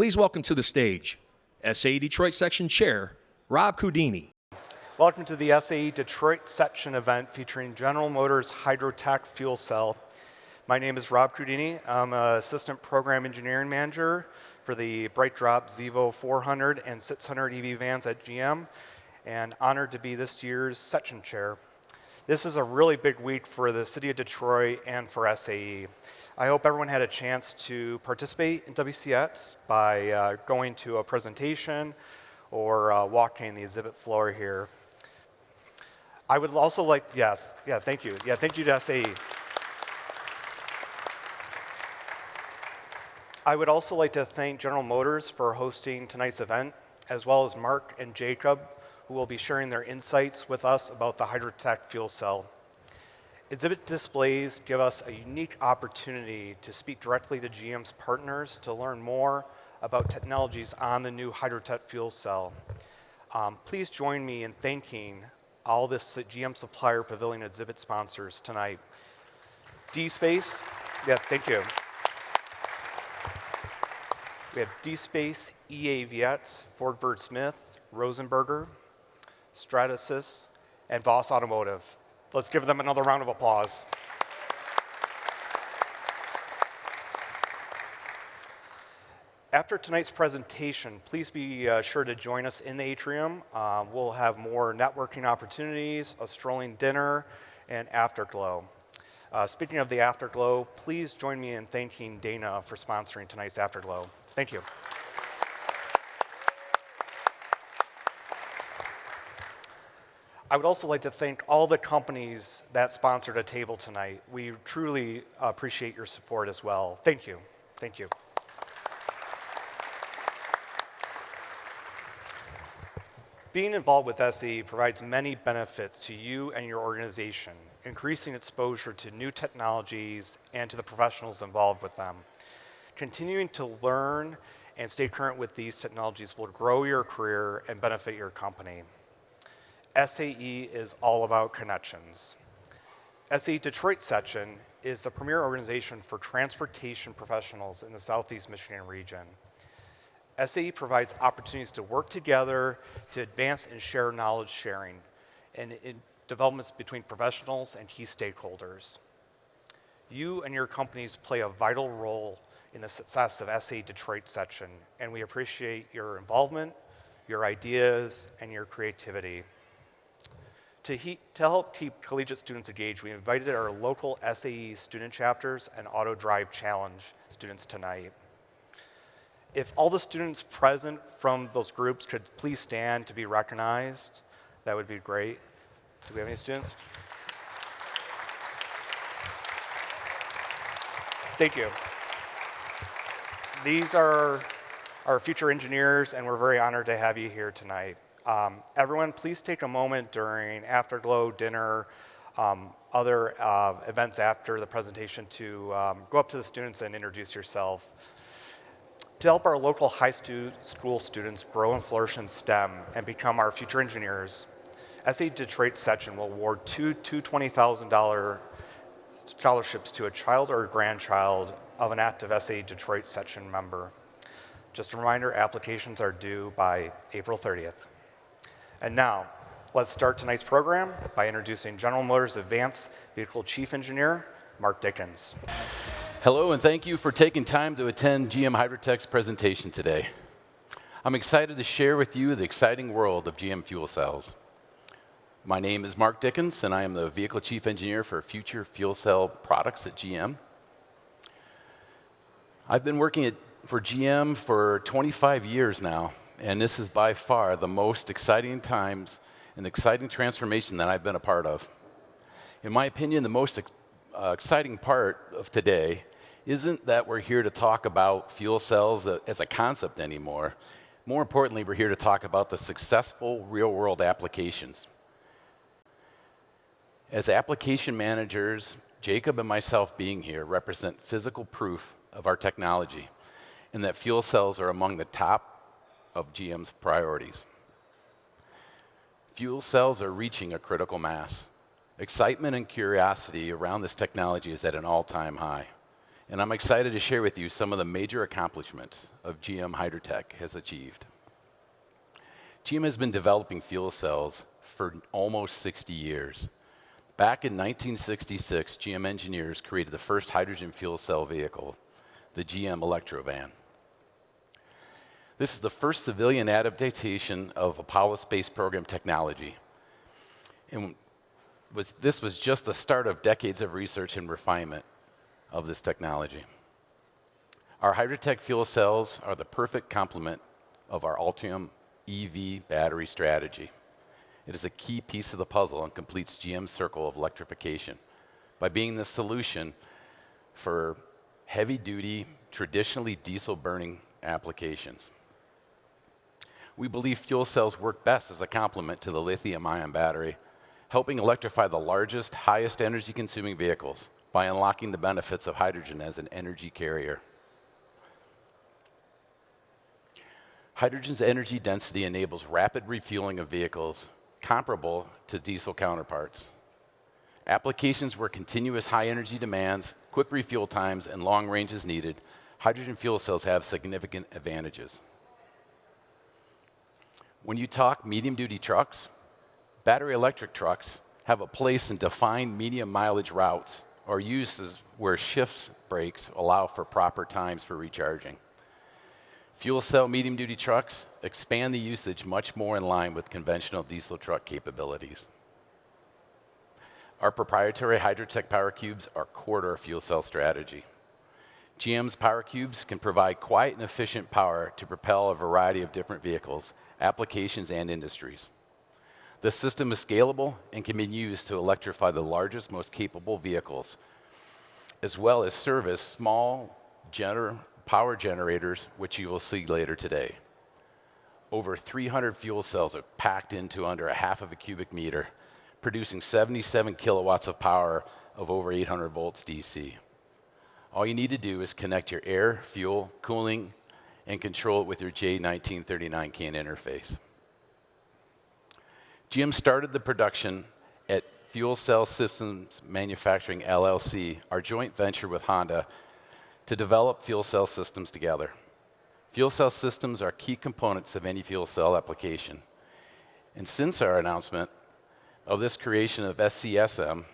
Please welcome to the stage SAE Detroit Section Chair, Rob Coudini. Welcome to the SAE Detroit Section event featuring General Motors HYDROTEC Fuel Cell. My name is Rob Coudini. I'm an Assistant Program Engineering Manager for the BrightDrop Zevo 400 and 600 EV vans at GM, and honored to be this year's Section Chair. This is a really big week for the City of Detroit and for SAE. I hope everyone had a chance to participate in WCX by going to a presentation or walking the exhibit floor here. I would also like, thank you. Thank you to SAE. I would also like to thank General Motors for hosting tonight's event, as well as Mark and Jacob, who will be sharing their insights with us about the HYDROTEC fuel cell. Exhibit displays give us a unique opportunity to speak directly to GM's partners to learn more about technologies on the new HYDROTEC fuel cell. Please join me in thanking all the GM Supplier Pavilion exhibit sponsors tonight. D-Space, thank you. We have D-Space, EA Viets, Ford Bird Smith, Rosenberger, Stratasys, and Voss Automotive. Let's give them another round of applause. After tonight's presentation, please be sure to join us in the atrium. We'll have more networking opportunities, a strolling dinner, and afterglow. Speaking of the afterglow, please join me in thanking Dana for sponsoring tonight's afterglow. Thank you. I would also like to thank all the companies that sponsored a table tonight. We truly appreciate your support as well. Thank you. Thank you. Being involved with SAE provides many benefits to you and your organization, increasing exposure to new technologies and to the professionals involved with them. Continuing to learn and stay current with these technologies will grow your career and benefit your company. SAE is all about connections. SAE Detroit Section is the premier organization for transportation professionals in the Southeast Michigan region. SAE provides opportunities to work together to advance and share knowledge sharing and in developments between professionals and key stakeholders. You and your companies play a vital role in the success of SAE Detroit Section, and we appreciate your involvement, your ideas, and your creativity. To help keep collegiate students engaged, we invited our local SAE student chapters and Auto Drive Challenge students tonight. If all the students present from those groups could please stand to be recognized, that would be great. Do we have any students? Thank you. These are our future engineers, and we're very honored to have you here tonight. Everyone, please take a moment during afterglow, dinner, other events after the presentation to go up to the students and introduce yourself. To help our local high school students grow and flourish in STEM and become our future engineers, SAE Detroit Section will award two $20,000 scholarships to a child or a grandchild of an active SAE Detroit Section member. Just a reminder, applications are due by April 30th. And now, let's start tonight's program by introducing General Motors Advanced Vehicle Chief Engineer, Mark Dickens. Hello, and thank you for taking time to attend GM HYDROTEC's presentation today. I'm excited to share with you the exciting world of GM fuel cells. My name is Mark Dickens, and I am the Vehicle Chief Engineer for future fuel cell products at GM. I've been working for GM for 25 years now, and this is by far the most exciting times and exciting transformation that I've been a part of. In my opinion, the most exciting part of today isn't that we're here to talk about fuel cells as a concept anymore. More importantly, we're here to talk about the successful real-world applications. As application managers, Jacob and myself being here represent physical proof of our technology and that fuel cells are among the top of GM's priorities. Fuel cells are reaching a critical mass. Excitement and curiosity around this technology is at an all-time high. and I'm excited to share with you some of the major accomplishments of GM HYDROTEC has achieved. GM has been developing fuel cells for almost 60 years. Back in 1966, GM engineers created the first hydrogen fuel cell vehicle, the GM Electrovan. This is the first civilian adaptation of Apollo space program technology. And this was just the start of decades of research and refinement of this technology. Our HYDROTEC fuel cells are the perfect complement of our Ultium EV battery strategy. It is a key piece of the puzzle and completes GM's circle of electrification by being the solution for heavy-duty, traditionally diesel-burning applications. We believe fuel cells work best as a complement to the lithium-ion battery, helping electrify the largest, highest energy-consuming vehicles by unlocking the benefits of hydrogen as an energy carrier. Hydrogen's energy density enables rapid refueling of vehicles comparable to diesel counterparts. Applications where continuous high energy demands, quick refuel times, and long range is needed, hydrogen fuel cells have significant advantages. When you talk medium-duty trucks, battery electric trucks have a place in defined medium mileage routes or uses where shift breaks allow for proper times for recharging. Fuel cell medium-duty trucks expand the usage much more in line with conventional diesel truck capabilities. Our proprietary HYDROTEC power cubes are core to our fuel cell strategy. GM's power cubes can provide quiet and efficient power to propel a variety of different vehicles, applications, and industries. The system is scalable and can be used to electrify the largest, most capable vehicles, as well as service small power generators, which you will see later today. Over 300 fuel cells are packed into under a half of a cubic meter, producing 77 kilowatts of power of over 800 volts DC. All you need to do is connect your air, fuel, cooling, and control it with your J1939 CAN interface. GM started the production at Fuel Cell Systems Manufacturing LLC, our joint venture with Honda, to develop fuel cell systems together. Fuel cell systems are key components of any fuel cell application. And since our announcement of this creation of SCSM,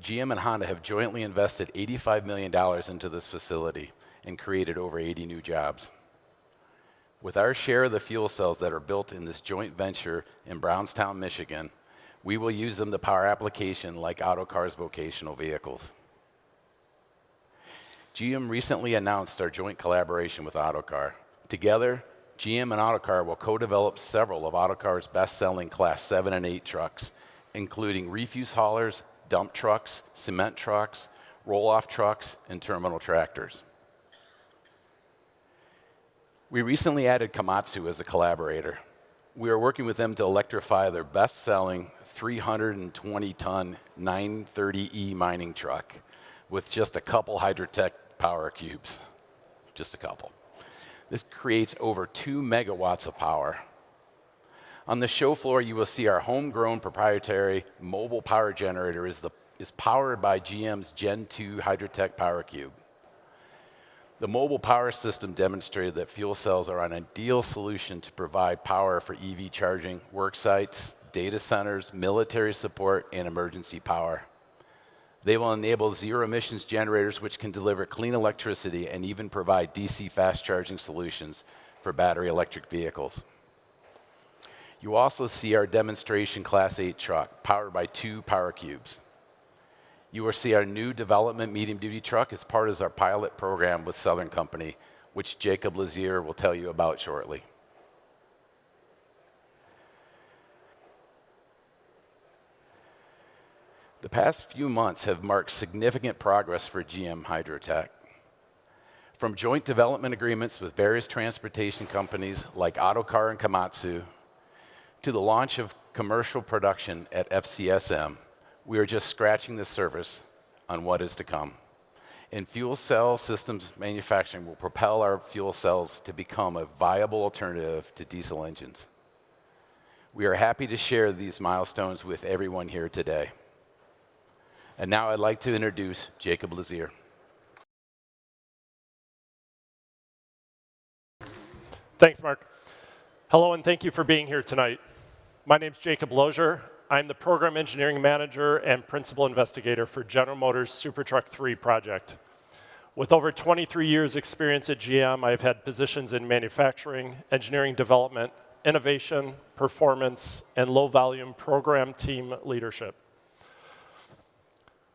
GM and Honda have jointly invested $85 million into this facility and created over 80 new jobs. With our share of the fuel cells that are built in this joint venture in Brownstown, Michigan, we will use them to power application like Autocar's vocational vehicles. GM recently announced our joint collaboration with Autocar. Together, GM and Autocar will co-develop several of Autocar's best-selling Class 7 and 8 trucks, including refuse haulers, dump trucks, cement trucks, roll-off trucks, and terminal tractors. We recently added Komatsu as a collaborator. We are working with them to electrify their best-selling 320-ton 930E mining truck with just a couple HYDROTEC power cubes, just a couple. This creates over 2 megawatts of power. On the show floor, you will see our homegrown proprietary mobile power generator is powered by GM's Gen 2 HYDROTEC power cube. The mobile power system demonstrated that fuel cells are an ideal solution to provide power for EV charging, work sites, data centers, military support, and emergency power. They will enable zero emissions generators which can deliver clean electricity and even provide DC fast charging solutions for battery electric vehicles. You also see our demonstration Class 8 truck powered by 2 power cubes. You will see our new development medium-duty truck as part of our pilot program with Southern Company, which Jacob Lazier will tell you about shortly. The past few months have marked significant progress for GM HYDROTEC. From joint development agreements with various transportation companies like Autocar and Komatsu, to the launch of commercial production at FCSM, we are just scratching the surface on what is to come. And fuel cell systems manufacturing will propel our fuel cells to become a viable alternative to diesel engines. We are happy to share these milestones with everyone here today. And now I'd like to introduce Jacob Lazier. Thanks, Mark. Hello, and thank you for being here tonight. My name's Jacob Lozier. I'm the Program Engineering Manager and Principal Investigator for General Motors SuperTruck 3 project. With over 23 years experience at GM, I've had positions in manufacturing, engineering development, innovation, performance, and low-volume program team leadership.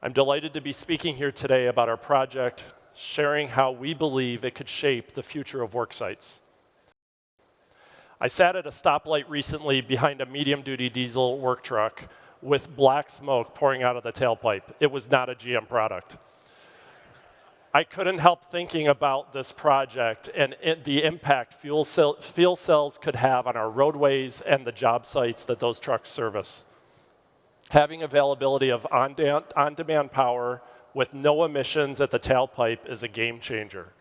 I'm delighted to be speaking here today about our project, sharing how we believe it could shape the future of work sites. I sat at a stoplight recently behind a medium-duty diesel work truck with black smoke pouring out of the tailpipe. It was not a GM product. I couldn't help thinking about this project and the impact fuel cells could have on our roadways and the job sites that those trucks service. Having availability of on-demand power with no emissions at the tailpipe is a game changer.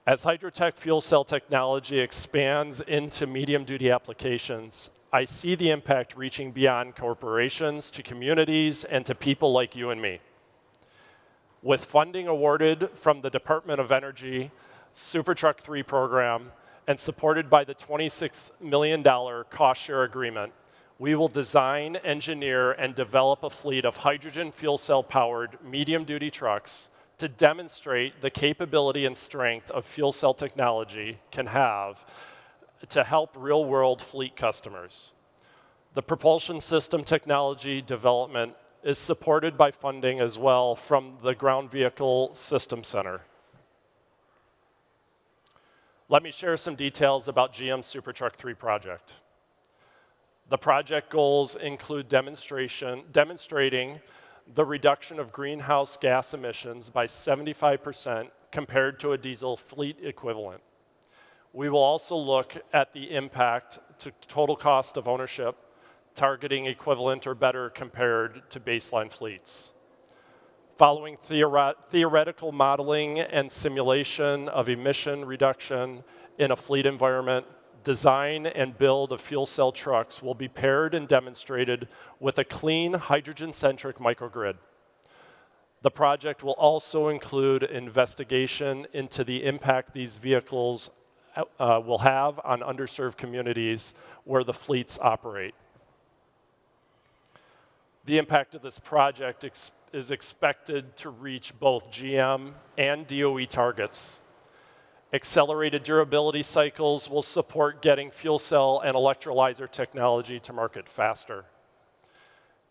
As HYDROTEC fuel cell technology expands into medium-duty applications, I see the impact reaching beyond corporations to communities and to people like you and me. With funding awarded from the Department of Energy SuperTruck 3 program and supported by the $26 million cost share agreement, we will design, engineer, and develop a fleet of hydrogen fuel cell powered medium-duty trucks to demonstrate the capability and strength of fuel cell technology can have to help real-world fleet customers. The propulsion system technology development is supported by funding as well from the Ground Vehicle System Center. Let me share some details about GM's SuperTruck 3 project. The project goals include demonstrating the reduction of greenhouse gas emissions by 75% compared to a diesel fleet equivalent. We will also look at the impact to total cost of ownership, targeting equivalent or better compared to baseline fleets. Following theoretical modeling and simulation of emission reduction in a fleet environment, design and build of fuel cell trucks will be paired and demonstrated with a clean, hydrogen-centric microgrid. The project will also include investigation into the impact these vehicles will have on underserved communities where the fleets operate. The impact of this project is expected to reach both GM and DOE targets. Accelerated durability cycles will support getting fuel cell and electrolyzer technology to market faster.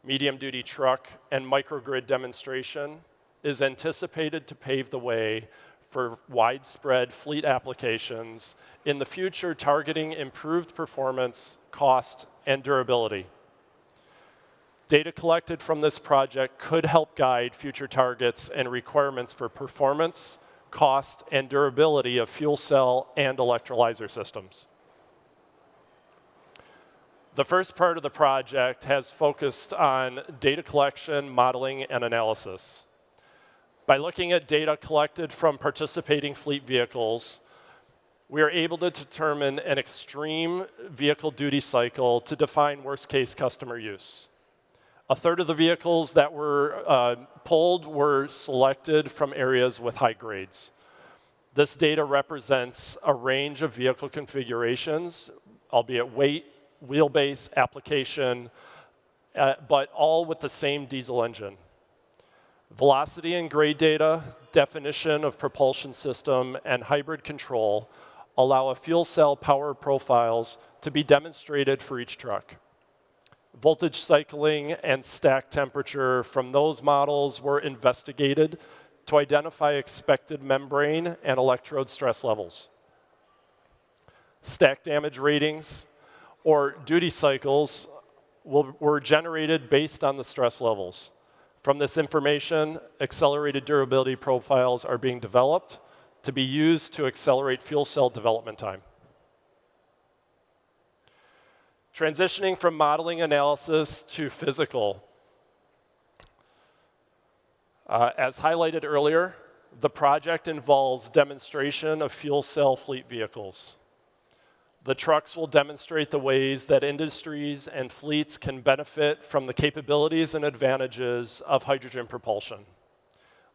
Medium-duty truck and microgrid demonstration is anticipated to pave the way for widespread fleet applications in the future, targeting improved performance, cost, and durability. Data collected from this project could help guide future targets and requirements for performance, cost, and durability of fuel cell and electrolyzer systems. The first part of the project has focused on data collection, modeling, and analysis. By looking at data collected from participating fleet vehicles, we are able to determine an extreme vehicle duty cycle to define worst-case customer use. A third of the vehicles that were pulled were selected from areas with high grades. This data represents a range of vehicle configurations, albeit weight, wheelbase, application, but all with the same diesel engine. Velocity and grade data, definition of propulsion system, and hybrid control allow a fuel cell power profiles to be demonstrated for each truck. Voltage cycling and stack temperature from those models were investigated to identify expected membrane and electrode stress levels. Stack damage ratings or duty cycles were generated based on the stress levels. From this information, accelerated durability profiles are being developed to be used to accelerate fuel cell development time. Transitioning from modeling analysis to physical. As highlighted earlier, the project involves demonstration of fuel cell fleet vehicles. The trucks will demonstrate the ways that industries and fleets can benefit from the capabilities and advantages of hydrogen propulsion.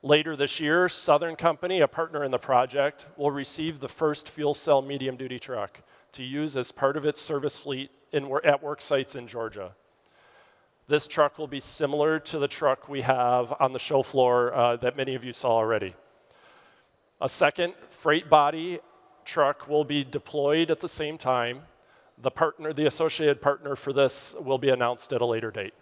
Later this year, Southern Company, a partner in the project, will receive the first fuel cell medium-duty truck to use as part of its service fleet at work sites in Georgia. This truck will be similar to the truck we have on the show floor that many of you saw already. A second freight body truck will be deployed at the same time. The associated partner for this will be announced at a later date.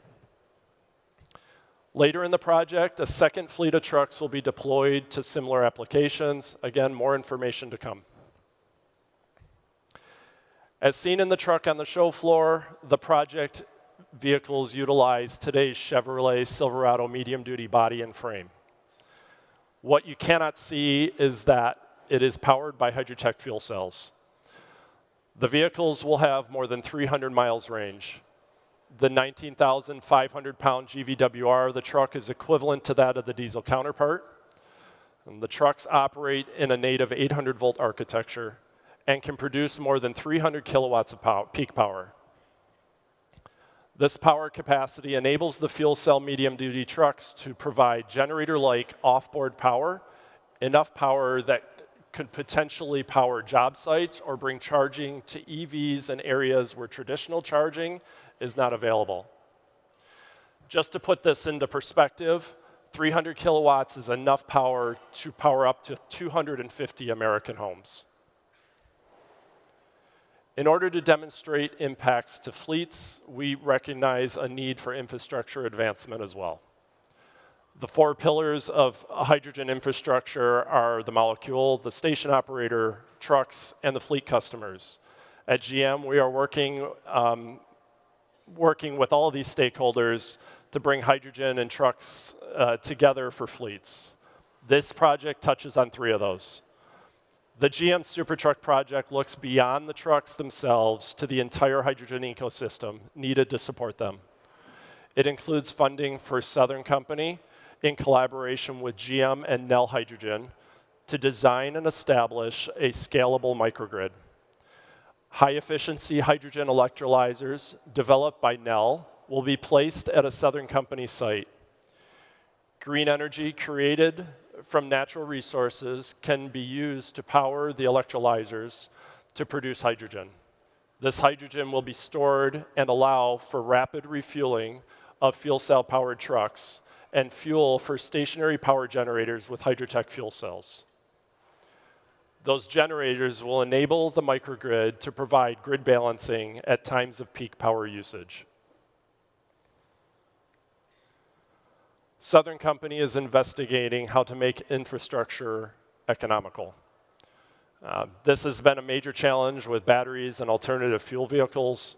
Later in the project, a second fleet of trucks will be deployed to similar applications. Again, more information to come. As seen in the truck on the show floor, the project vehicles utilize today's Chevrolet Silverado medium-duty body and frame. What you cannot see is that it is powered by HYDROTEC fuel cells. The vehicles will have more than 300 miles range. The 19,500-pound GVWR of the truck is equivalent to that of the diesel counterpart. And the trucks operate in a native 800-volt architecture and can produce more than 300 kilowatts of peak power. This power capacity enables the fuel cell medium-duty trucks to provide generator-like off-board power, enough power that could potentially power job sites or bring charging to EVs in areas where traditional charging is not available. Just to put this into perspective, 300 kilowatts is enough power to power up to 250 American homes. In order to demonstrate impacts to fleets, we recognize a need for infrastructure advancement as well. The 4 pillars of hydrogen infrastructure are the molecule, the station operator, trucks, and the fleet customers. At GM, we are working with all of these stakeholders to bring hydrogen and trucks together for fleets. This project touches on 3 of those. The GM Supertruck project looks beyond the trucks themselves to the entire hydrogen ecosystem needed to support them. It includes funding for Southern Company in collaboration with GM and Nel Hydrogen to design and establish a scalable microgrid. High-efficiency hydrogen electrolyzers developed by Nel will be placed at a Southern Company site. Green energy created from natural resources can be used to power the electrolyzers to produce hydrogen. This hydrogen will be stored and allow for rapid refueling of fuel cell-powered trucks and fuel for stationary power generators with HYDROTEC fuel cells. Those generators will enable the microgrid to provide grid balancing at times of peak power usage. Southern Company is investigating how to make infrastructure economical. This has been a major challenge with batteries and alternative fuel vehicles.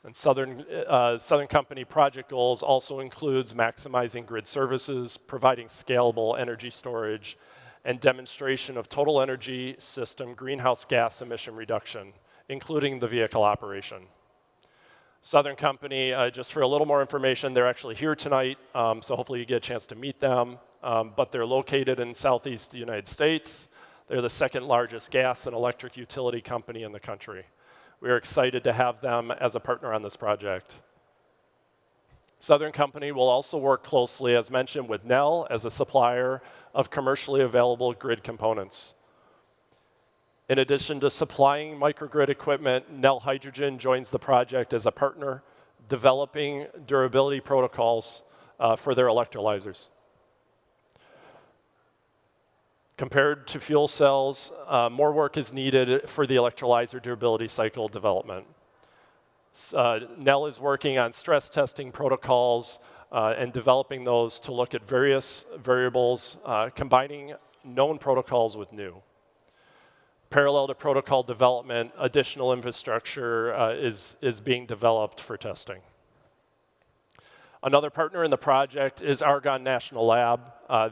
And Southern Company project goals also includes maximizing grid services, providing scalable energy storage, and demonstration of total energy system greenhouse gas emission reduction, including the vehicle operation. Southern Company, just for a little more information, they're actually here tonight, so hopefully you get a chance to meet them. But they're located in Southeast United States. They're the 2nd largest gas and electric utility company in the country. We are excited to have them as a partner on this project. Southern Company will also work closely, as mentioned, with Nel as a supplier of commercially available grid components. In addition to supplying microgrid equipment, Nel Hydrogen joins the project as a partner, developing durability protocols for their electrolyzers. Compared to fuel cells, more work is needed for the electrolyzer durability cycle development. Nel is working on stress testing protocols and developing those to look at various variables, combining known protocols with new. Parallel to protocol development, additional infrastructure is being developed for testing. Another partner in the project is Argonne National Lab.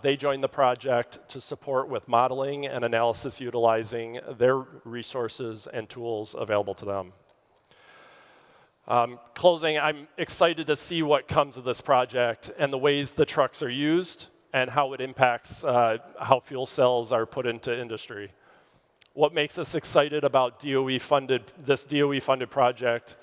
They joined the project to support with modeling and analysis utilizing their resources and tools available to them. Closing, I'm excited to see what comes of this project and the ways the trucks are used and how it impacts how fuel cells are put into industry. What makes us excited about this DOE-funded project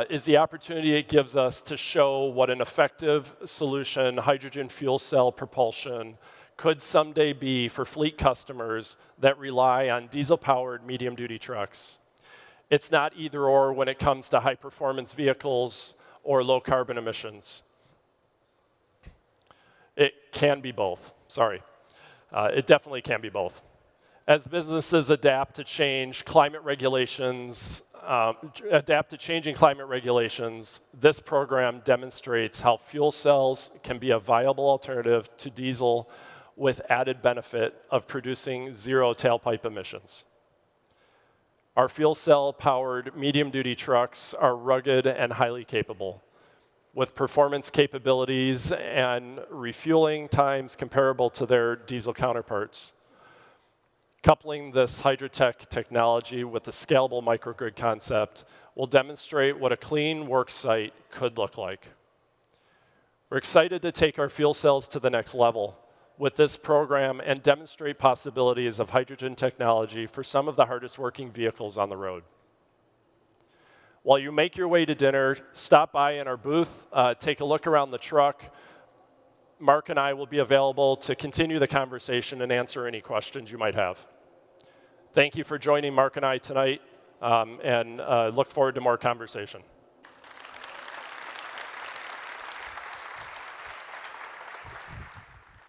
is the opportunity it gives us to show what an effective solution hydrogen fuel cell propulsion could someday be for fleet customers that rely on diesel-powered medium-duty trucks. It's not either or when it comes to high-performance vehicles or low-carbon emissions. It can be both, sorry. It definitely can be both. As businesses adapt to changing climate regulations, this program demonstrates how fuel cells can be a viable alternative to diesel with added benefit of producing zero tailpipe emissions. Our fuel cell-powered medium-duty trucks are rugged and highly capable, with performance capabilities and refueling times comparable to their diesel counterparts. Coupling this HYDROTEC technology with the scalable microgrid concept will demonstrate what a clean work site could look like. We're excited to take our fuel cells to the next level with this program and demonstrate possibilities of hydrogen technology for some of the hardest working vehicles on the road. While you make your way to dinner, stop by in our booth, take a look around the truck. Mark and I will be available to continue the conversation and answer any questions you might have. Thank you for joining Mark and I tonight, and look forward to more conversation.